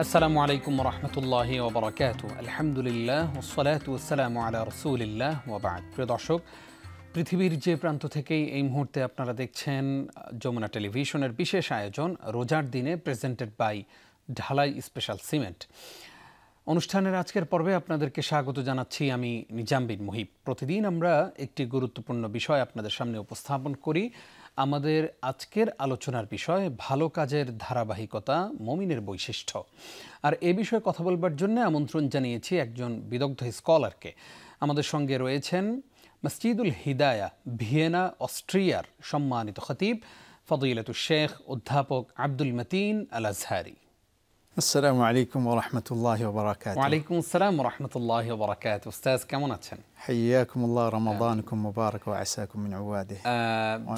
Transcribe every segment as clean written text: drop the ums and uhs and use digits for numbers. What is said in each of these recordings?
আসসালামু আলাইকুম রহমতুল্লাহি ওয়া বারাকাতুহু। আলহামদুলিল্লাহ ওয়াসসালাতু ওয়াসসালামু আলা রাসূলিল্লাহ ওয়া বা'দ। প্রিয় দর্শক, পৃথিবীর যে প্রান্ত থেকেই এই মুহূর্তে আপনারা দেখছেন যমুনা টেলিভিশনের বিশেষ আয়োজন রোজার দিনে প্রেজেন্টেড বাই ঢালাই স্পেশাল সিমেন্ট অনুষ্ঠানের আজকের পর্বে আপনাদেরকে স্বাগত জানাচ্ছি আমি নিজাম বিন মুহিব। প্রতিদিন আমরা একটি গুরুত্বপূর্ণ বিষয় আপনাদের সামনে উপস্থাপন করি। আমাদের আজকের আলোচনার বিষয় ভালো কাজের ধারাবাহিকতা মুমিনের বৈশিষ্ট্য। আর এ বিষয়ে কথা বলবার জন্য আমন্ত্রণ জানিয়েছি একজন বিদগ্ধ স্কলারকে। আমাদের সঙ্গে রয়েছেন মসজিদুল হিদায়া, ভিয়েনা, অস্ট্রিয়ার সম্মানিত খতিব ফদিলাতুশ শেখ অধ্যাপক আব্দুল মতিন আল আজহারি। আসসালামু আলাইকুম ওয়া রাহমাতুল্লাহি ওয়া বারাকাতুহু। ওয়া আলাইকুম আসসালাম ওয়া রাহমাতুল্লাহি ওয়া বারাকাতুহু। উস্তাদ কেমন আছেন? হাইয়াকুমুল্লাহ, রমাদানুকুম মুবারাক ওয়া আসাকুম মিন উওয়াদিহি।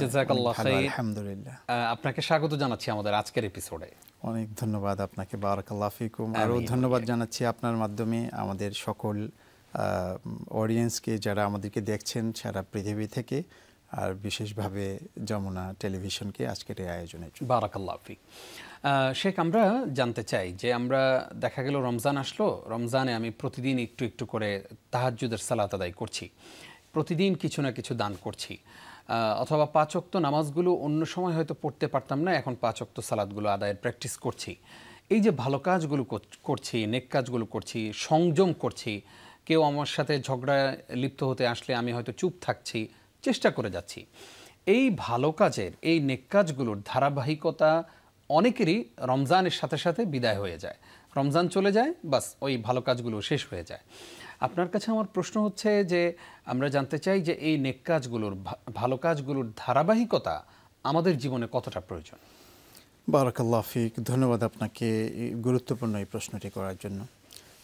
জাযাকাল্লাহু খাইর। আলহামদুলিল্লাহ। আপনাকে স্বাগত জানাচ্ছি আমাদের আজকের এপিসোডে। অনেক ধন্যবাদ আপনাকে, বারাকাল্লাহু ফিকুম। আরও ধন্যবাদ জানাচ্ছি আপনার মাধ্যমে আমাদের সকল অডিয়েন্সকে যারা আমাদেরকে দেখছেন সারা পৃথিবী থেকে, আর বিশেষভাবে যমুনা টেলিভিশনকে আজকের এই আয়োজনের জন্য। বারাকাল্লাহু ফিক। শেখ, আমরা জানতে চাই যে আমরা দেখা গেল রমজান আসলো, রমজানে আমি প্রতিদিন একটু একটু করে তাহাজ্জুদের সালাত আদায় করছি, প্রতিদিন কিছু না কিছু দান করছি, অথবা 5 ওয়াক্ত নামাজগুলো অন্য সময় হয়তো পড়তে পারতাম না, এখন 5 ওয়াক্ত সালাতগুলো আদায়ের প্র্যাকটিস করছি। এই যে ভালো কাজগুলো করছি, নেক কাজগুলো করছি, সংযম করছি, কেউ আমার সাথে ঝগড়ায় লিপ্ত হতে আসলে আমি হয়তো চুপ থাকছি, চেষ্টা করে যাচ্ছি। এই ভালো কাজের, এই নেক কাজগুলোর ধারাবাহিকতা অনেকেরই রমজানের সাথে সাথে বিদায় হয়ে যায়। রমজান চলে যায়, বাস ওই ভালো কাজগুলো শেষ হয়ে যায়। আপনার কাছে আমার প্রশ্ন হচ্ছে যে আমরা জানতে চাই যে এই নেক কাজগুলোর, ভালো কাজগুলোর ধারাবাহিকতা আমাদের জীবনে কতটা প্রয়োজন? বারাকাল্লাহু ফিক। ধন্যবাদ আপনাকে গুরুত্বপূর্ণ এই প্রশ্নটি করার জন্য।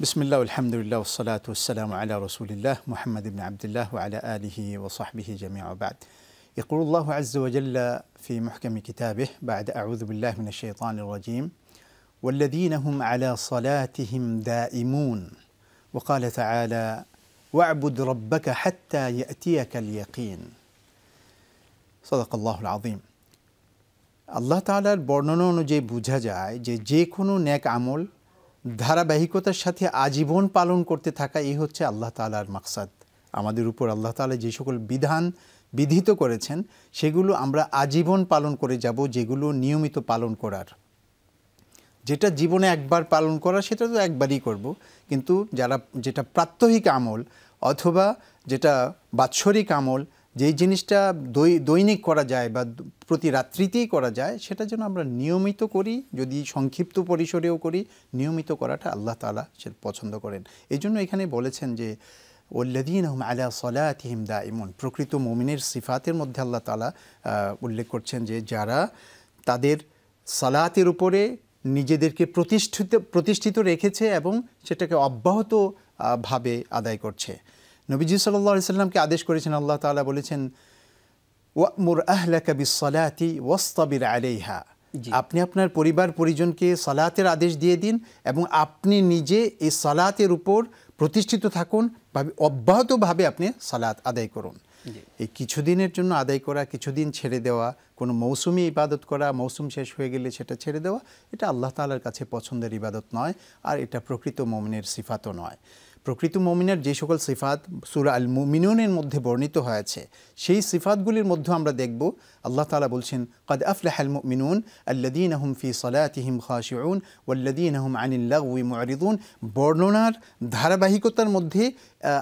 বিসমিল্লাহ, আলহামদুলিল্লাহ, ওয়াসসালাতু ওয়াসসালামু আলা রাসূলিল্লাহ মুহাম্মদ ইবনে আবদুল্লাহ ওয়া আলা আলিহি ওয়া সাহবিহি জামিআ ওয়া বা'দ। يقول الله عز وجل في محكم كتابه بعد أعوذ بالله من الشيطان الرجيم والذين هم على صلاتهم دائمون وقال تعالى واعبد ربك حتى يأتيك اليقين صدق الله العظيم। আল্লাহ তাআলার বর্ণনা অনুযায়ী বোঝা যায় যে যে কোনো নেক আমল ধারাবাহিকতার সাথে আজীবন পালন করতে থাকা, এই হচ্ছে আল্লাহ তাআলার মাকসাদ। আমাদের উপর আল্লাহ তাআলা যে সকল বিধান বিধিত করেছেন সেগুলো আমরা আজীবন পালন করে যাব, যেগুলো নিয়মিত পালন করার। যেটা জীবনে একবার পালন করা সেটা তো একবারই করব, কিন্তু যেটা প্রাত্যহিক আমল অথবা যেটা বাৎসরিক আমল, যেই জিনিসটা দৈনিক করা যায় বা প্রতি রাত্রিতেই করা যায়, সেটা যেন আমরা নিয়মিত করি, যদি সংক্ষিপ্ত পরিসরেও করি, নিয়মিত করাটা আল্লাহ তাআলা সেটা পছন্দ করেন। এই জন্য এখানে বলেছেন যে ওয়াল্লাযীনা হুম আলা সালাতিহিম দাঈমুন। প্রকৃত মুমিনের সিফাতের মধ্যে আল্লাহ তাআলা উল্লেখ করছেন যে যারা তাদের সালাতের উপরে নিজেদেরকে প্রতিষ্ঠিত রেখেছে এবং সেটাকে অব্যাহত ভাবে আদায় করছে। নবীজি সাল্লাল্লাহু আলাইহি সাল্লামকে আদেশ করেছেন, আল্লাহ তাআলা বলেছেন ওয়া'মুর আহলাকা বিস-সালাতি ওয়াসতাবির আলাইহা। আপনি আপনার পরিবার পরিজনকে সালাতের আদেশ দিয়ে দিন এবং আপনি নিজে এই সালাতের উপর প্রতিষ্ঠিত থাকুন, অব্যাহতভাবে আপনি সালাত আদায় করুন। এই কিছুদিনের জন্য আদায় করা, কিছুদিন ছেড়ে দেওয়া, কোনো মৌসুমি ইবাদত করা, মৌসুম শেষ হয়ে গেলে সেটা ছেড়ে দেওয়া, এটা আল্লাহ তাআলার কাছে পছন্দের ইবাদত নয়, আর এটা প্রকৃত মুমিনের সিফাতও নয়। প্রকৃত মুমিনের যে সকল সিফাত সূরা আল মুমিনুনের মধ্যে বর্ণিত হয়েছে, সেই সিফাতগুলির মধ্যে আমরা দেখব আল্লাহ তাআলা বলছেন ক্বাদ আফলাহাল মুমিনুন আল্লাযীনা হুম ফি সালাতিহিম খাশিউন ওয়াল্লাযীনা হুম আনিল লাগওয়ি মুরিদুন। বর্ণনার ধারাবাহিকতার মধ্যে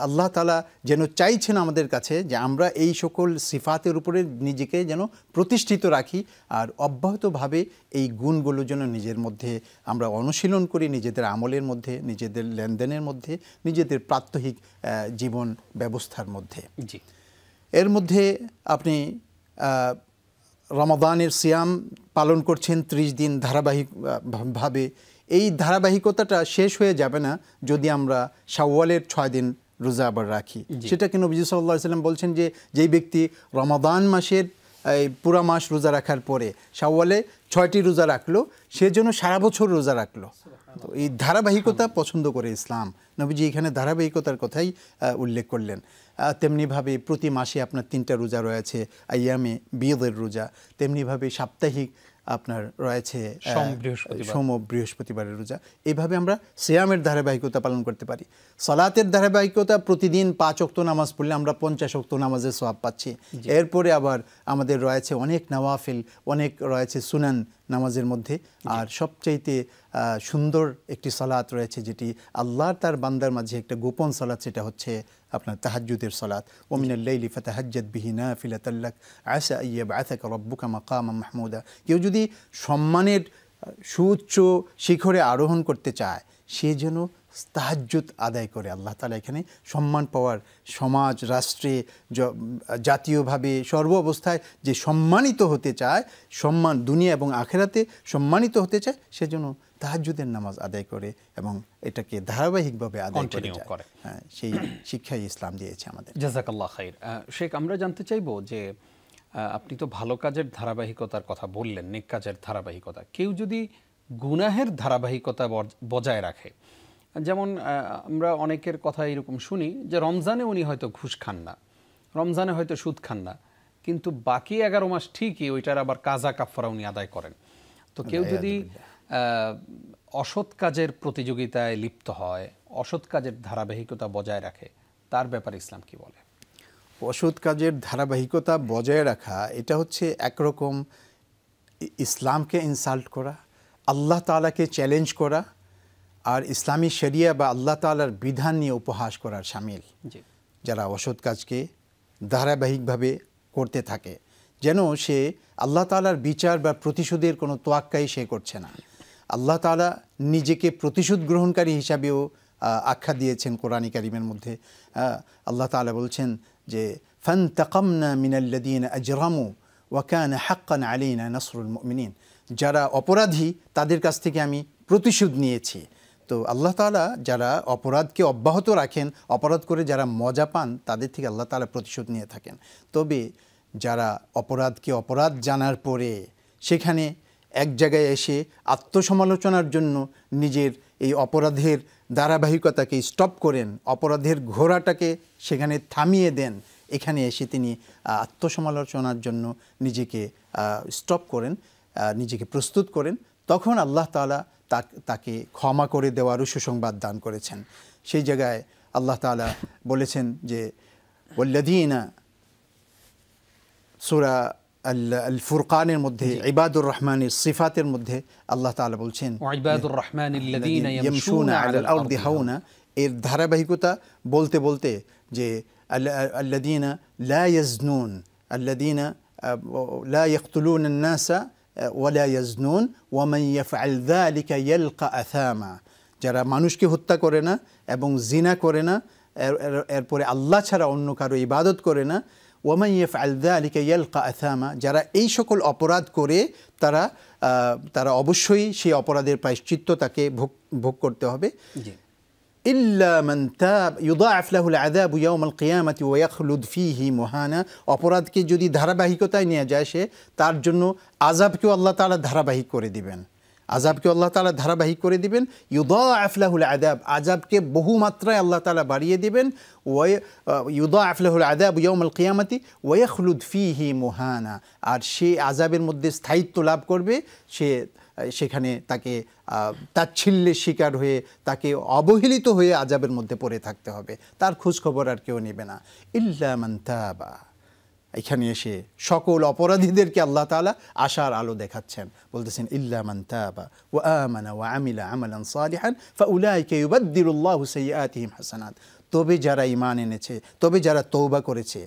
আল্লাহ তাআলা যেন চাইছেন আমাদের কাছে যে আমরা এই সকল সিফাতের উপরে নিজেকে যেন প্রতিষ্ঠিত রাখি, আর অব্যাহতভাবে এই গুণগুলো যেন নিজের মধ্যে আমরা অনুশীলন করি, নিজেদের আমলের মধ্যে, নিজেদের লেনদেনের মধ্যে, নিজেদের প্রাত্যহিক জীবন ব্যবস্থার মধ্যে। জি, এর মধ্যে আপনি রমাদানের সিয়াম পালন করছেন 30 দিন ধারাবাহিকভাবে। এই ধারাবাহিকতাটা শেষ হয়ে যাবে না যদি আমরা শাওয়ালের 6 দিন রোজা আবার রাখি। সেটাকে নবী সাল্লাল্লাহু আলাইহি সাল্লাম বলছেন যে যেই ব্যক্তি রমাদান মাসের পুরা মাস রোজা রাখার পরে শাওয়ালে 6টি রোজা রাখলো, সে যেন সারা বছর রোজা রাখলো। তো এই ধারাবাহিকতা পছন্দ করে ইসলাম। নবীজি এখানে ধারাবাহিকতার কথাই উল্লেখ করলেন। তেমনিভাবে প্রতি মাসে আপনার 3টা রোজা রয়েছে, আইয়ামে বিদের রোজা। তেমনিভাবে সাপ্তাহিক আপনার রয়েছে বৃহস্পতিবার। সোম বৃহস্পতিবারের রোজা। এইভাবে আমরা সিয়ামের ধারাবাহিকতা পালন করতে পারি। সালাতের ধারাবাহিকতা প্রতিদিন 5 ওয়াক্ত নামাজ পড়লে আমরা 50 ওয়াক্ত নামাজের সওয়াব পাচ্ছি। এরপরে আবার আমাদের রয়েছে অনেক নওয়াফিল, অনেক রয়েছে সুনান নামাজের মধ্যে। আর সবচাইতে সুন্দর একটি সালাত রয়েছে যেটি আল্লাহর তার বান্দার মাঝে একটা গোপন সালাত, সেটা হচ্ছে আপনার তাহাজ্জুদের সালাত। ওয়া মিনাল লাইলি ফাতাহাজ্জাদ বিহি নাফিলাতাল লাক আসা আন ইয়াবআসাকা রাব্বুকা মাকামান মাহমুদা। কেউ যদি সম্মানের সুউচ্চ শিখরে আরোহণ করতে চায়, সে যেন তাহাজ্জুদ আদায় করে। আল্লাহ তাআলা এখানে সম্মান পাওয়ার, সমাজ রাষ্ট্রে জাতীয়ভাবে সর্ব অবস্থায় যে সম্মানিত হতে চায়, সম্মান দুনিয়া এবং আখেরাতে সম্মানিত হতে চায়, সেজন্য তাহাজ্জুদের নামাজ আদায় করে এবং এটাকে ধারাবাহিকভাবে আদায় করে। হ্যাঁ, সেই শিক্ষাই ইসলাম দিয়েছে আমাদের। জাযাকাল্লাহ খাইর। শেখ, আমরা জানতে চাইবো যে আপনি তো ভালো কাজের ধারাবাহিকতার কথা বললেন, নেক কাজের ধারাবাহিকতা, কেউ যদি গুনাহের ধারাবাহিকতা বজায় রাখে, যেমন আমরা অনেকের কথা এরকম শুনি যে রমজানে উনি হয়তো ঘুষ খান না, রমজানে হয়তো সুদ খান না, কিন্তু বাকি 11 মাস ঠিকই ওইটার আবার কাজা কাফারা উনি আদায় করেন। তো কেউ যদি অসৎ কাজের প্রতিযোগিতায় লিপ্ত হয়, অসৎ কাজের ধারাবাহিকতা বজায় রাখে, তার ব্যাপারে ইসলাম কি বলে? অসৎ কাজের ধারাবাহিকতা বজায় রাখা, এটা হচ্ছে একরকম ইসলামকে ইনসাল্ট করা, আল্লাহ তাআলাকে চ্যালেঞ্জ করা, আর ইসলামী শরিয়া বা আল্লাহ তাআলার বিধান নিয়ে উপহাস করার শামিল। যারা অসৎ কাজকে ধারাবাহিকভাবে করতে থাকে, যেন সে আল্লাহ তাআলার বিচার বা প্রতিশোধের কোনো তোয়াক্কাই সে করছে না। আল্লাহ তাআলা নিজেকে প্রতিশোধ গ্রহণকারী হিসাবেও আখ্যা দিয়েছেন কোরআন কারীমের মধ্যে। আল্লাহ তাআলা বলছেন যে ফান্তাকামনা মিনাল্লাযীনা আজরামু ওয়া কানা হাক্কান আলাইনা নাসরুল মুমিনিন, যারা অপরাধী তাদের কাছ থেকে আমি প্রতিশোধ নিয়েছি। তো আল্লাহ তাআলা যারা অপরাধকে অব্যাহত রাখেন, অপরাধ করে যারা মজা পান, তাদের থেকে আল্লাহ তাআলা প্রতিশোধ নিয়ে থাকেন। তবে যারা অপরাধকে অপরাধ জানার পরে সেখানে এক জায়গায় এসে আত্মসমালোচনার জন্য নিজের এই অপরাধের ধারাবাহিকতাকে স্টপ করেন, অপরাধের ঘোড়াটাকে সেখানে থামিয়ে দেন, এখানে এসে তিনি আত্মসমালোচনার জন্য নিজেকে স্টপ করেন, নিজেকে প্রস্তুত করেন, তখন আল্লাহ তাআলা তাকে ক্ষমা করে দেওয়ারও সুসংবাদ দান করেছেন। সেই জায়গায় আল্লাহ তাআলা বলেছেন যে ওয়াল্লাযীনা, সূরা আল ফুরকানের মধ্যে ইবাদুর রহমানের সিফাতের মধ্যে আল্লাহ তাআলা বলছেন ইবাদুর রহমানিল্লাযীনা ইয়ামশুনা আলাল আরদি হাওনা, এর ধারাবাহিকতা বলতে বলতে যে আল্লাযীনা লা ইয়াজনুন, আল্লাযীনা লা ইয়াকতুলুনা আন-নাসা ওয়া লা ইয়াজনুন ওয়া মান ইয়াফআল যালিকা ইয়ালকা আসামা, যারা মানুষকে হত্যা করে না এবং জিনা করে না, এরপরে আল্লাহ ছাড়া অন্য কারো ইবাদত করে না, ওয়া মান ইয়াফআল যালিকা ইয়ালকা আসামা, যারা এই সকল অপরাধ করে তারা অবশ্যই সেই অপরাধের প্রায়শ্চিত্ত তাকে ভোগ করতে হবে। ইল্লা মান তাব ইউদাআফ লাহুল আযাবু ইয়াওমাল কিয়ামাতি ওয়া ইয়াখলুদ ফীহি মুহানা, অপরাধকে যদি ধারাবাহিকতায় নিয়ে যায়, সে তার জন্য আযাবকেও আল্লাহ তাআলা ধারাবাহিক করে দিবেন, আযাবকে আল্লাহ তাআলা ধারাবাহিক করে দিবেন। ইউদাআফ লাহুল আযাব, আযাবকে বহু মাত্রায় আল্লাহ তাআলা বাড়িয়ে দিবেন। ওয়া ইউদাআফ লাহুল আযাব ইয়াওমাল কিয়ামাতি ওয়া ইয়াখলুদ ফীহি মুহানা, আর সে আযাবের মধ্যে স্থায়িত্ব লাভ করবে, সেখানে তাকে তাচ্ছিল্যের শিকার হয়ে, তাকে অবহেলিত হয়ে আযাবের মধ্যে পড়ে থাকতে হবে, তার খোঁজ খবর আর কেউ নেবে না। ইল্লা মান তাবা, এখানে এসে সকল অপরাধীদেরকে আল্লাহ তাআলা আশার আলো দেখাচ্ছেন, বলতেছেন ইল্লা মান তাবা ওয়া আমানা ওয়া আমিলা আমালান সালিহান ফাউলাইকা ইউবাদদিলুল্লাহু সাইয়্যাতিহিম হাসানাত, তবে যারা ঈমান এনেছে, তবে যারা তওবা করেছে,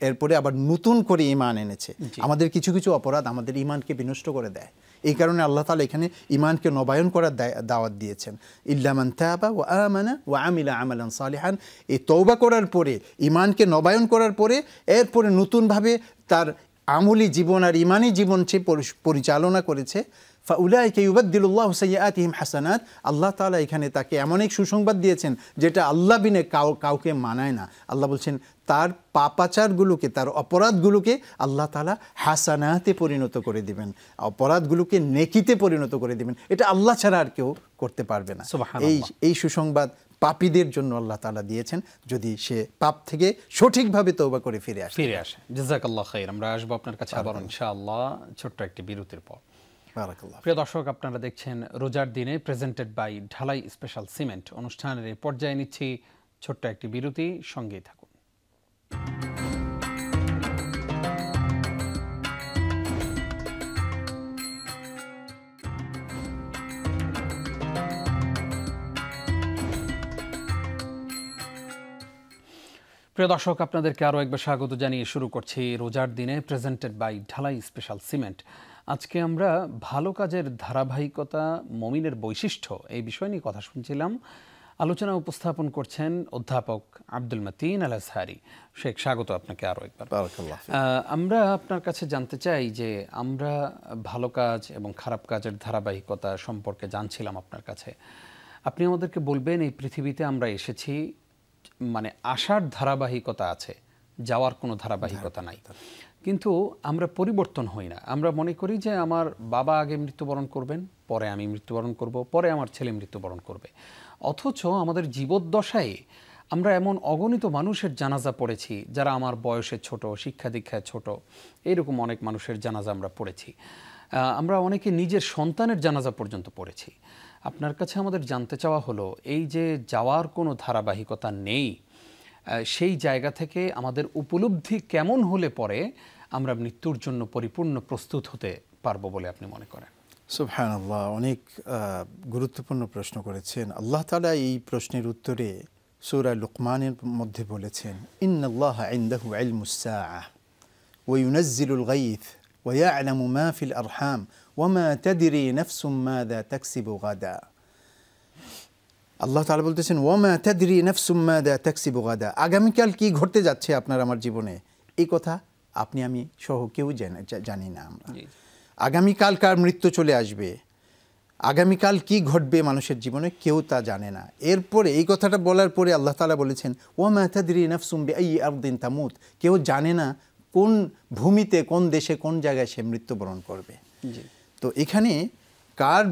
এরপরে আবার নতুন করে ঈমান এনেছে। আমাদের কিছু কিছু অপরাধ আমাদের ঈমানকে বিনষ্ট করে দেয়, এই কারণে আল্লাহ তাআলা এখানে ঈমানকে নবায়ন করার দাওয়াত দিয়েছেন। ইল্লা মান তাবা ওয়া আমানা ওয়া আমিলা আমালান সালিহান, এই তওবা করার পরে, ঈমানকে নবায়ন করার পরে, এরপরে নতুনভাবে তার আমলি জীবন আর ঈমানি জীবন সে পরিচালনা করেছে, ফাউলাইকা ইউবাদদিলুল্লাহু সাইয়্যাতিহিম হাসানাত, আল্লাহ তাআলা এখানে তাকে এমন এক সুসংবাদ দিয়েছেন যেটা আল্লাহ বিনে কাউকে মানায় না। আল্লাহ বলছেন তার পাপাচারগুলোকে, তার অপরাধগুলোকে আল্লাহ তাআলা হাসানাতে পরিণত করে দিবেন, অপরাধগুলোকে নেকিতে পরিণত করে দিবেন। এটা আল্লাহ ছাড়া আর কেউ করতে পারবে না। এই সুসংবাদ পাপীদের জন্য আল্লাহ তাআলা দিয়েছেন, যদি সে পাপ থেকে সঠিকভাবে তওবা করে ফিরে আসে। জাযাকাল্লাহ খাইর। আমরা আসবো আপনার কাছে আবার ইনশাআল্লাহ ছোট্ট একটি বিরতির পর। বারাকাল্লাহ। প্রিয় দর্শক, আপনারা দেখছেন রোজার দিনে প্রেজেন্টেড বাই ঢালাই স্পেশাল সিমেন্ট। অনুষ্ঠানের এই পর্যায়ে নিচ্ছি ছোট্ট একটি বিরতি, সঙ্গেই থাকুন। প্রিয় দর্শক, আপনাদেরকে আরও একবার স্বাগত জানিয়ে শুরু করছি রোজার দিনে প্রেজেন্টেড বাই ঢালাই স্পেশাল সিমেন্ট। আজকে আমরা ভালো কাজের ধারাবাহিকতা, মমিনের বৈশিষ্ট্য, এই বিষয় নিয়ে কথা শুনছিলাম। আলোচনা উপস্থাপন করছেন অধ্যাপক আব্দুল মতিন আল আজহারি। শেখ, স্বাগত আপনাকে আরও একবার। আমরা আপনার কাছে জানতে চাই যে আমরা ভালো কাজ এবং খারাপ কাজের ধারাবাহিকতা সম্পর্কে জানছিলাম আপনার কাছে। আপনি আমাদেরকে বলবেন, এই পৃথিবীতে আমরা এসেছি, মানে আসার ধারাবাহিকতা আছে, যাওয়ার কোনো ধারাবাহিকতা নাই, কিন্তু আমরা পরিবর্তন হই না। আমরা মনে করি যে আমার বাবা আগে মৃত্যুবরণ করবেন, পরে আমি মৃত্যুবরণ করব, পরে আমার ছেলে মৃত্যুবরণ করবে। অথচ আমাদের জীবদ্দশায় আমরা এমন অগণিত মানুষের জানাজা পড়েছি যারা আমার বয়সে ছোট, শিক্ষা দীক্ষায় ছোট। এইরকম অনেক মানুষের জানাজা আমরা পড়েছি। আমরা অনেকে নিজের সন্তানের জানাজা পর্যন্ত পড়েছি। আপনার কাছে আমাদের জানতে চাওয়া হলো, এই যে যাওয়ার কোনো ধারাবাহিকতা নেই, সেই জায়গা থেকে আমাদের উপলব্ধি কেমন হলে পরে আমরা মৃত্যুর জন্য পরিপূর্ণ প্রস্তুত হতে পারবো বলে আপনি মনে করেন? সুবহানাল্লাহ, অনেক গুরুত্বপূর্ণ প্রশ্ন করেছেন। আল্লাহ তাআলা এই প্রশ্নের উত্তরে সূরা লুকমানের মধ্যে বলেছেন, ইন্নাল্লাহা ইনদাহু ইলমুস সাআহ ওয়া ইউনাজ্জিলুল গায়থ ওয়া ইয়া'লামু মা ফিল আরহাম ওয়া মা তাদরি নাফসুম মাযা তাকসিবু গাদা। আল্লাহ তাআলা বলতেছেন, ওয়া মা তাদরি নাফসুম মাযা তাকসিবু গাদা। আগামীকাল কি ঘটতে যাচ্ছে আপনার আমার জীবনে, এই কথা আপনি আমি সহ কেউ জানি না। আমরা আগামীকাল কার মৃত্যু চলে আসবে, আগামীকাল কি ঘটবে মানুষের জীবনে, কেউ তা জানে না। এরপরে এই কথাটা বলার পরে আল্লাহ তাআলা বলেছেন, ওয়া মা তাদরি নাফসুম বিআইয়ি আরদিন তামুত। কেউ জানে না কোন ভূমিতে, কোন দেশে, কোন জায়গায় সে মৃত্যুবরণ করবে। তো এখানে কার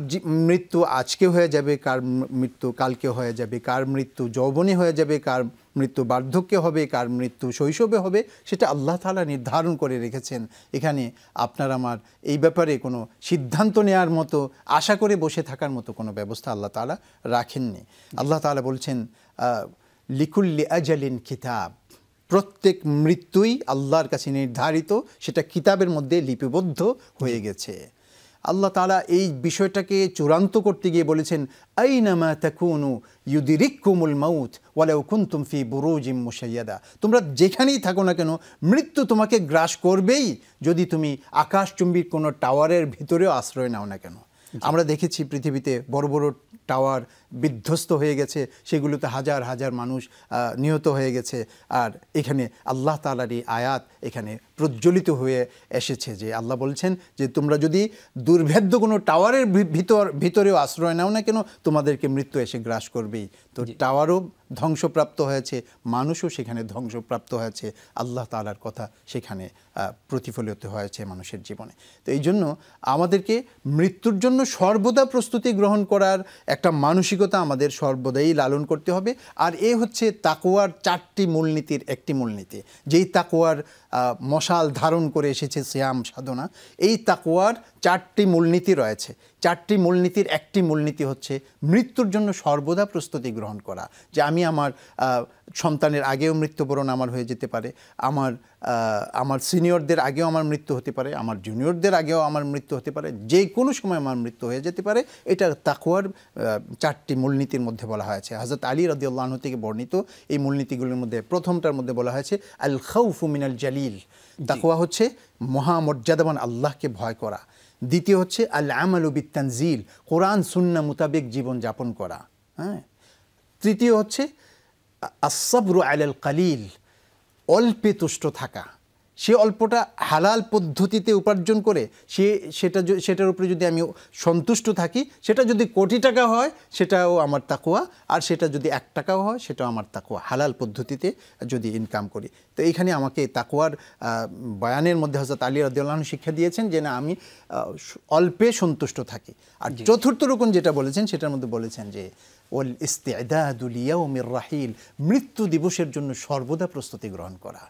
মৃত্যু আজকে হয়ে যাবে, কার মৃত্যু কালকে হয়ে যাবে, কার মৃত্যু যৌবনে হয়ে যাবে, কার মৃত্যু বার্ধক্যে হবে, কার মৃত্যু শৈশবে হবে, সেটা আল্লাহ তাআলা নির্ধারণ করে রেখেছেন। এখানে আপনার আমার এই ব্যাপারে কোনো সিদ্ধান্ত নেওয়ার মতো, আশা করে বসে থাকার মতো কোনো ব্যবস্থা আল্লাহ তাআলা রাখেননি। আল্লাহ তাআলা বলছেন, লিকুল্লি আজালিন কিতাব। প্রত্যেক মৃত্যুই আল্লাহর কাছে নির্ধারিত, সেটা কিতাবের মধ্যে লিপিবদ্ধ হয়ে গেছে। আল্লাহ তাআলা এই বিষয়টাকে চূড়ান্ত করতে গিয়ে বলেছেন, আইনামা তাকুনু ইউদরিকুমুল মাউত ওয়ালাউ কুনতুম ফি বুরুজিম মুশাইয়াদা। তোমরা যেখানেই থাকো না কেন, মৃত্যু তোমাকে গ্রাস করবেই, যদি তুমি আকাশচুম্বী কোনো টাওয়ারের ভিতরেও আশ্রয় নাও না কেন। আমরা দেখেছি পৃথিবীতে বড় বড় টাওয়ার বিধ্বস্ত হয়ে গেছে, সেগুলোতে হাজার হাজার মানুষ নিহত হয়ে গেছে। আর এখানে আল্লাহ তাআলারই আয়াত এখানে প্রজ্বলিত হয়ে এসেছে যে আল্লাহ বলছেন যে তোমরা যদি দুর্ভেদ্য কোনো টাওয়ারের ভিতরেও আশ্রয় নাও না কেন, তোমাদেরকে মৃত্যু এসে গ্রাস করবেই। তো টাওয়ারও ধ্বংসপ্রাপ্ত হয়েছে, মানুষও সেখানে ধ্বংসপ্রাপ্ত হয়েছে, আল্লাহ তাআলার কথা সেখানে প্রতিফলিত হয়েছে মানুষের জীবনে। তো এই জন্য আমাদেরকে মৃত্যুর জন্য সর্বদা প্রস্তুতি গ্রহণ করার একটা মানসিকতা আমাদের সর্বদাই লালন করতে হবে। আর এ হচ্ছে তাকওয়ার 4টি মূলনীতির একটি মূলনীতি, যেই তাকওয়ার মশাল ধারণ করে এসেছে সিয়াম সাধনা। এই তাকওয়ার 4টি মূলনীতি রয়েছে। 4টি মূলনীতির একটি মূলনীতি হচ্ছে মৃত্যুর জন্য সর্বদা প্রস্তুতি গ্রহণ করা, যে আমি আমার সন্তানের আগেও মৃত্যুবরণ আমার হয়ে যেতে পারে, আমার সিনিয়রদের আগেও আমার মৃত্যু হতে পারে, আমার জুনিয়রদের আগেও আমার মৃত্যু হতে পারে, যে কোনো সময় আমার মৃত্যু হয়ে যেতে পারে। এটা তাকওয়ার 4টি মূলনীতির মধ্যে বলা হয়েছে। হযরত আলী রাদিয়াল্লাহু আনহু থেকে বর্ণিত এই মূলনীতিগুলোর মধ্যে প্রথমটার মধ্যে বলা হয়েছে আল খাউফু মিনাল জালিল। তাকওয়া হচ্ছে মহামর্যাদাবান আল্লাহকে ভয় করা। দ্বিতীয় হচ্ছে আল আমালু বিত তানজিল, কোরআন সুন্নাহ মোতাবেক জীবন যাপন করা। হ্যাঁ। তৃতীয় হচ্ছে আস-সাবরু আলাল কালিল, অল্পে তুষ্ট থাকা। সে অল্পটা হালাল পদ্ধতিতে উপার্জন করে সেটার উপরে যদি আমি সন্তুষ্ট থাকি, সেটা যদি কোটি টাকা হয় সেটাও আমার তাকওয়া, আর সেটা যদি 1 টাকাও হয় সেটাও আমার তাকওয়া, হালাল পদ্ধতিতে যদি ইনকাম করি। তো এইখানে আমাকে তাকওয়ার বয়ানের মধ্যে হযরত আলী রাদিয়াল্লাহু আনহু শিক্ষা দিয়েছেন যে না, আমি অল্পে সন্তুষ্ট থাকি। আর চতুর্থ রকম যেটা বলেছেন সেটার মধ্যে বলেছেন যে ওয়াল ইস্তিদাদু লিয়াউমির রাহিল, মৃত্যু দিবসের জন্য সর্বদা প্রস্তুতি গ্রহণ করা।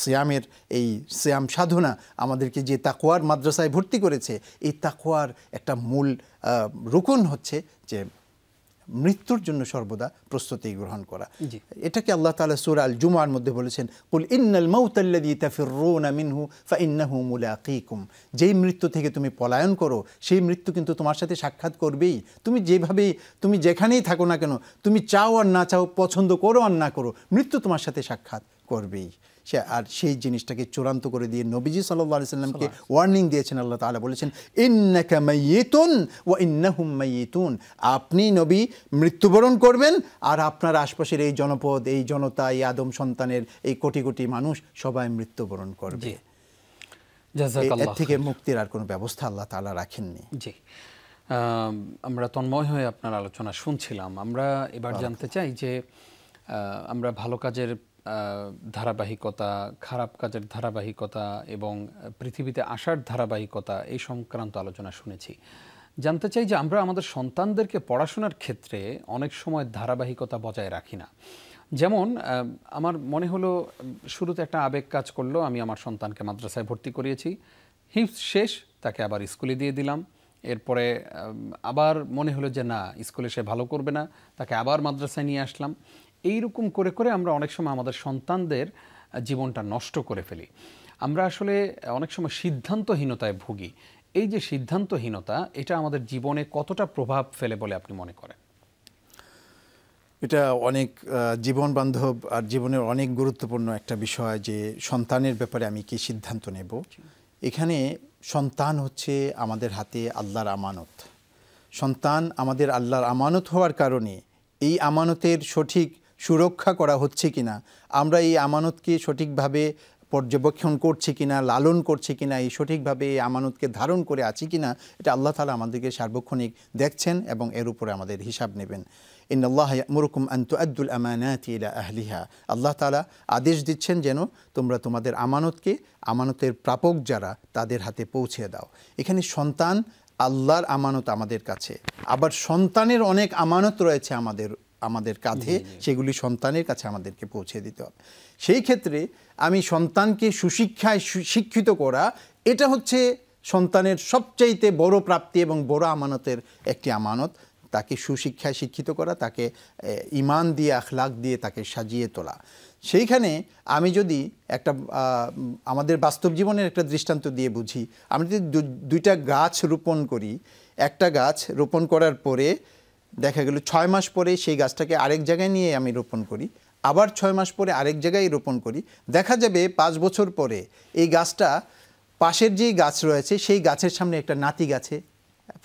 সিয়ামের এই সিয়াম সাধনা আমাদেরকে যে তাকওয়ার মাদ্রাসায় ভর্তি করেছে, এই তাকওয়ার একটা মূল রুকন হচ্ছে যে মৃত্যুর জন্য সর্বদা প্রস্তুতি গ্রহণ করা। এটাকে আল্লাহ তাআলা সূরা আল জুমআর মধ্যে বলেছেন, কুল ইন্নাল মাউতাল্লাযী তাফিররুনা মিনহু ফাইন্নাহু মুলাকীকুম। যেই মৃত্যু থেকে তুমি পলায়ন করো সেই মৃত্যু কিন্তু তোমার সাথে সাক্ষাৎ করবেই। তুমি যেভাবেই, তুমি যেখানেই থাকো না কেন, তুমি চাও আর না চাও, পছন্দ করো আর না করো, মৃত্যু তোমার সাথে সাক্ষাৎ করবেই। আর সেই জিনিসটাকে চূড়ান্ত করে দিয়ে নবীজি সাল্লাল্লাহু আলাইহি সাল্লামকে ওয়ার্নিং দিয়েছেন। আল্লাহ তাআলা বলেছেন, ইন্নাকা মাইয়িতুন ওয়া ইন্নাহুম মাইয়িতুন। আপনি নবী মৃত্যুবরণ করবেন আর আপনার আশপাশের এই জনপদ, এই জনতা, এই আদম সন্তানের এই কোটি কোটি মানুষ সবাই মৃত্যুবরণ করবে। এর থেকে মুক্তির আর কোনো ব্যবস্থা আল্লাহ তাআলা রাখেননি। জি, আমরা তন্ময় হয়ে আপনার আলোচনা শুনছিলাম। আমরা এবার জানতে চাই যে আমরা ভালো কাজের ধারাবাহিকতা, খারাপ কাজের ধারাবাহিকতা এবং পৃথিবীতে আসার ধারাবাহিকতা এই সংক্রান্ত আলোচনা শুনেছি। জানতে চাই যে আমরা আমাদের সন্তানদেরকে পড়াশোনার ক্ষেত্রে অনেক সময় ধারাবাহিকতা বজায় রাখি না। যেমন আমার মনে হলো শুরুতে একটা আবেগ কাজ করলো, আমি আমার সন্তানকে মাদ্রাসায় ভর্তি করিয়েছি, হিফজ শেষ, তাকে আবার স্কুলে দিয়ে দিলাম। এরপরে আবার মনে হলো যে না, স্কুলে সে ভালো করবে না, তাকে আবার মাদ্রাসায় নিয়ে আসলাম। এইরকম করে করে আমরা অনেক সময় আমাদের সন্তানদের জীবনটা নষ্ট করে ফেলি। আমরা আসলে অনেক সময় সিদ্ধান্তহীনতায় ভুগি। এই যে সিদ্ধান্তহীনতা, এটা আমাদের জীবনে কতটা প্রভাব ফেলে বলে আপনি মনে করেন? এটা অনেক জীবন বান্ধব আর জীবনের অনেক গুরুত্বপূর্ণ একটা বিষয় যে সন্তানের ব্যাপারে আমি কি সিদ্ধান্ত নেব। এখানে সন্তান হচ্ছে আমাদের হাতে আল্লাহর আমানত। সন্তান আমাদের আল্লাহর আমানত হওয়ার কারণে এই আমানতের সঠিক সুরক্ষা করা হচ্ছে কিনা, আমরা এই আমানতকে সঠিকভাবে পর্যবেক্ষণ করছি কিনা, লালন করছি কিনা, এই সঠিকভাবে এই আমানতকে ধারণ করে আছি কিনা, এটা আল্লাহ তাআলা আমাদেরকে সার্বক্ষণিক দেখছেন এবং এর উপরে আমাদের হিসাব নেবেন। ইন্নাল্লাহা ইয়া'মুরুকুম আন তু'আদ্দুল আমানাতি ইলা আহলিহা। আল্লাহ তাআলা আদেশ দিচ্ছেন যেন তোমরা তোমাদের আমানতকে আমানতের প্রাপক যারা তাদের হাতে পৌঁছে দাও। এখানে সন্তান আল্লাহর আমানত আমাদের কাছে, আবার সন্তানের অনেক আমানত রয়েছে আমাদের কাঁধে, সেগুলি সন্তানের কাছে আমাদেরকে পৌঁছে দিতে হবে। সেই ক্ষেত্রে আমি সন্তানকে সুশিক্ষায় শিক্ষিত করা, এটা হচ্ছে সন্তানের সবচাইতে বড় প্রাপ্তি এবং বড় আমানতের একটি আমানত। তাকে সুশিক্ষায় শিক্ষিত করা, তাকে ঈমান দিয়ে, আখলাক দিয়ে তাকে সাজিয়ে তোলা। সেইখানে আমি যদি একটা আমাদের বাস্তব জীবনের একটা দৃষ্টান্ত দিয়ে বুঝি, আমি যদি দুইটা গাছ রোপণ করি, একটা গাছ রোপণ করার পরে দেখা গেল 6 মাস পরে সেই গাছটাকে আরেক জায়গায় নিয়ে আমি রোপণ করি, আবার 6 মাস পরে আরেক জায়গায় রোপণ করি, দেখা যাবে 5 বছর পরে এই গাছটা পাশের যেই গাছ রয়েছে সেই গাছের সামনে একটা নাতি গাছে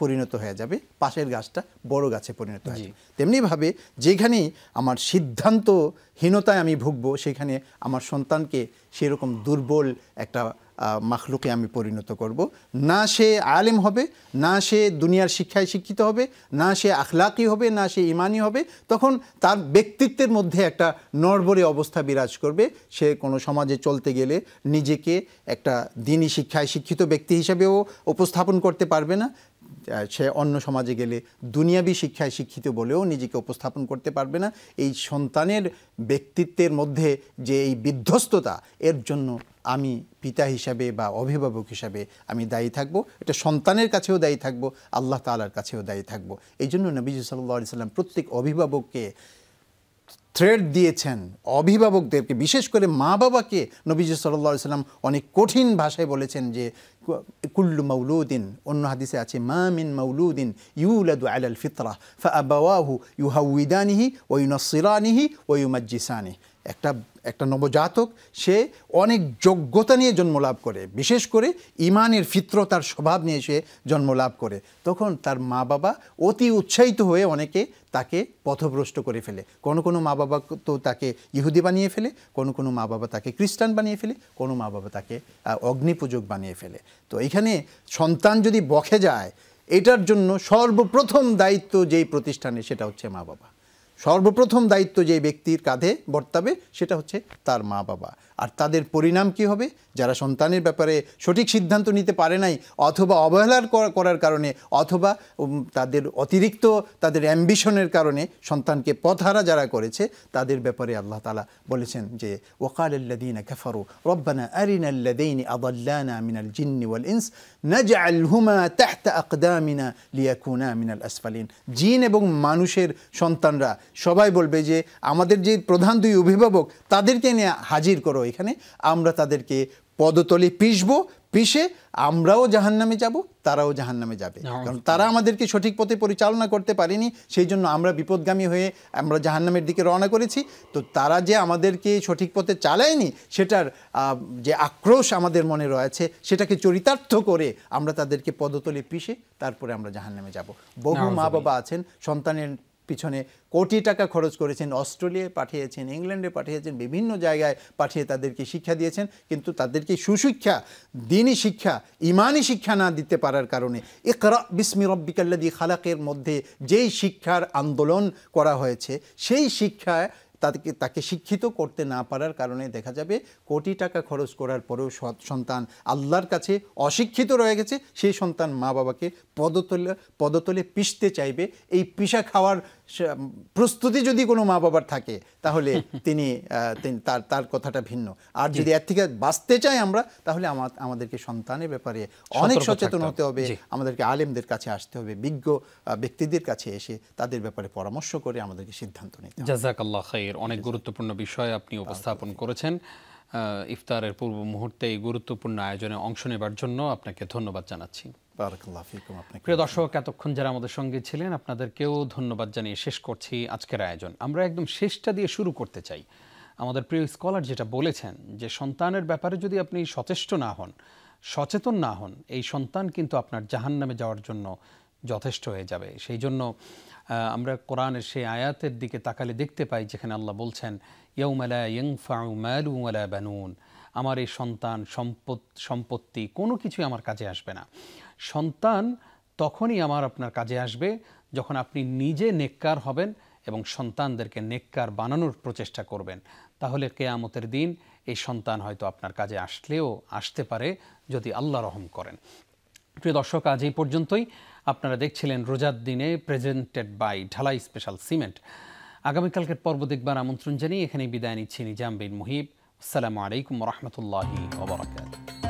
পরিণত হয়ে যাবে, পাশের গাছটা বড় গাছে পরিণত হয়ে যাবে। তেমনিভাবে যেখানেই আমার সিদ্ধান্তহীনতায় আমি ভুগবো, সেখানে আমার সন্তানকে সেরকম দুর্বল একটা মাখলুকে আমি পরিণত করব। না সে আলেম হবে, না সে দুনিয়ার শিক্ষায় শিক্ষিত হবে, না সে আখলাকি হবে, না সে ইমানি হবে। তখন তার ব্যক্তিত্বের মধ্যে একটা নড়বড়ে অবস্থা বিরাজ করবে। সে কোনো সমাজে চলতে গেলে নিজেকে একটা দ্বীনি শিক্ষায় শিক্ষিত ব্যক্তি হিসেবেও উপস্থাপন করতে পারবে না। সে অন্য সমাজে গেলে দুনিয়াবি শিক্ষায় শিক্ষিত বলেও নিজেকে উপস্থাপন করতে পারবে না। এই সন্তানের ব্যক্তিত্বের মধ্যে যে এই বিধ্বস্ততা, এর জন্য আমি পিতা হিসাবে বা অভিভাবক হিসাবে আমি দায়ী থাকব। এটা সন্তানের কাছেও দায়ী থাকব, আল্লাহ তাআলার কাছেও দায়ী থাকব। এই জন্য নবী সাল্লাল্লাহু আলাইহি সাল্লাম প্রত্যেক অভিভাবককে থ্রেড দিয়েছেন, অভিভাবকদেরকে, বিশেষ করে মা বাবাকে নবীজি সাল্লাল্লাহু আলাইহি সাল্লাম অনেক কঠিন ভাষায় বলেছেন যে কুল্লু মাউলুদিন, অন্য হাদিসে আছে মা মিন মাউলুদিন ইউলাদু আলাল ফিতরা ফাআবাওয়াহু ইউহাউইদানিহি ওয়া ইউনাসসিরানিহি ওয়া ইউমাজ্জিসানিহি। একটা নবজাতক সে অনেক যোগ্যতা নিয়ে জন্মলাভ করে, বিশেষ করে ইমানের ফিতরতার স্বভাব নিয়ে সে জন্মলাভ করে। তখন তার মা বাবা অতি উৎসাহিত হয়ে অনেকে তাকে পথভ্রষ্ট করে ফেলে। কোনো মা বাবা তো তাকে ইহুদি বানিয়ে ফেলে, কোনো মা বাবা তাকে খ্রিস্টান বানিয়ে ফেলে, কোনো মা বাবা তাকে অগ্নিপূজক বানিয়ে ফেলে। তো এখানে সন্তান যদি বকে যায়, এটার জন্য সর্বপ্রথম দায়িত্ব যেই প্রতিষ্ঠানে, সেটা হচ্ছে মা বাবা। সর্বপ্রথম দায়িত্ব যে ব্যক্তির কাঁধে বর্তাবে সেটা হচ্ছে তার মা বাবা। আর তাদের পরিণাম কি হবে? যারা সন্তানের ব্যাপারে সঠিক সিদ্ধান্ত নিতে পারে নাই, অথবা অবহেলা করার কারণে, অথবা তাদের অতিরিক্ত তাদের অ্যাম্বিশনের কারণে সন্তানকে পথহারা যারা করেছে, তাদের ব্যাপারে আল্লাহ তাআলা বলেছেন যে ওয়াকালাল্লাযীনা কাফারু রব্বানা আরিনাল্লাযীনা আযাল্লানা মিনাল জিন্নি ওয়াল ইনস নাজআলহুমা তাহতা আকদামিনা লিয়াকুনা মিনাল আসফালিন। জিন এবং মানুষের সন্তানরা সবাই বলবে যে আমাদের যে প্রধান দুই অভিভাবক তাদেরকে নিয়ে হাজির করো এখানে, আমরা তাদেরকে পদতলে পিষে আমরাও জাহান্নামে যাব, তারাও জাহান্নামে যাবে। কারণ তারা আমাদেরকে সঠিক পথে পরিচালনা করতে পারেনি, সেই জন্য আমরা বিপদগামী হয়ে আমরা জাহান্নামের দিকে রওনা করেছি। তো তারা যে আমাদেরকে সঠিক পথে চালায়নি, সেটার যে আক্রোশ আমাদের মনে রয়েছে, সেটাকে চরিতার্থ করে আমরা তাদেরকে পদতলে পিষে তারপরে আমরা জাহান্নামে যাব। বহু মা বাবা আছেন সন্তানের পিছনে কোটি টাকা খরচ করেছেন, অস্ট্রেলিয়ায় পাঠিয়েছেন, ইংল্যান্ডে পাঠিয়েছেন, বিভিন্ন জায়গায় পাঠিয়ে তাদেরকে শিক্ষা দিয়েছেন, কিন্তু তাদেরকে সুশিক্ষা, দ্বীনি শিক্ষা, ঈমানি শিক্ষা না দিতে পারার কারণে ইকরা বিসমি রব্বিকাল্লাযী খালাকের মধ্যে যেই শিক্ষার আন্দোলন করা হয়েছে, সেই শিক্ষায় তাকে শিক্ষিত করতে না পারার কারণে দেখা যাবে কোটি টাকা খরচ করার পরেও সন্তান আল্লাহর কাছে অশিক্ষিত রয়ে গেছে। সেই সন্তান মা বাবাকে পদতলে পিষতে চাইবে। এই পিষা খাওয়ার প্রস্তুতি যদি কোনো মা বাবার থাকে, তাহলে তিনি তার কথাটা ভিন্ন। আর যদি এর থেকে বাঁচতে চাই আমরা, তাহলে আমাদেরকে সন্তানের ব্যাপারে অনেক সচেতন হতে হবে। আমাদেরকে আলেমদের কাছে আসতে হবে, বিজ্ঞ ব্যক্তিদের কাছে এসে তাদের ব্যাপারে পরামর্শ করে আমাদেরকে সিদ্ধান্ত নিতে হবে। জাযাকাল্লাহ খাইর। অনেক গুরুত্বপূর্ণ বিষয় আপনি উপস্থাপন করেছেন। ইফতারের পূর্ব মুহূর্তে এই গুরুত্বপূর্ণ আয়োজনে অংশ নেবার জন্য আপনাকে ধন্যবাদ জানাচ্ছি। বারাকাল্লাহু ফিকুম। আপনাকে প্রিয় দর্শক, এতক্ষণ যারা আমাদের সঙ্গে ছিলেন আপনাদেরকেও ধন্যবাদ জানিয়ে শেষ করছি আজকের আয়োজন। আমরা একদম শেষটা দিয়ে শুরু করতে চাই। আমাদের প্রিয় স্কলার যেটা বলেছেন যে সন্তানের ব্যাপারে যদি আপনি সচেষ্ট না হন, সচেতন না হন, এই সন্তান কিন্তু আপনার জাহান্নামে যাওয়ার জন্য যথেষ্ট হয়ে যাবে। সেই জন্য আমরা কোরআনের সেই আয়াতের দিকে তাকালে দেখতে পাই যেখানে আল্লাহ বলছেন ইয়াউমা লা ইয়ানফাউ মালুন ওয়ালা বানুন, আমার এই সন্তান, সম্পত্তি কোনো কিছুই আমার কাজে আসবে না। সন্তান তখনই আপনার কাজে আসবে যখন আপনি নিজে নেককার হবেন এবং সন্তানদেরকে নেককার বানানোর প্রচেষ্টা করবেন। তাহলে কিয়ামতের দিন এই সন্তান হয়তো আপনার কাজে আসতে পারে যদি আল্লাহ রহম করেন। প্রিয় দর্শক, আজ এই পর্যন্তই। আপনারা দেখছিলেন রোজার দিনে প্রেজেন্টেড বাই ঢালাই স্পেশাল সিমেন্ট। আগামীকালকের পর্ব দেখবার আমন্ত্রণ জানিয়ে এখানেই বিদায় নিচ্ছি। নিজাম বিন মুহিব। আসসালামু আলাইকুম ওয়া রাহমাতুল্লাহি ওয়া বারাকাতুহু।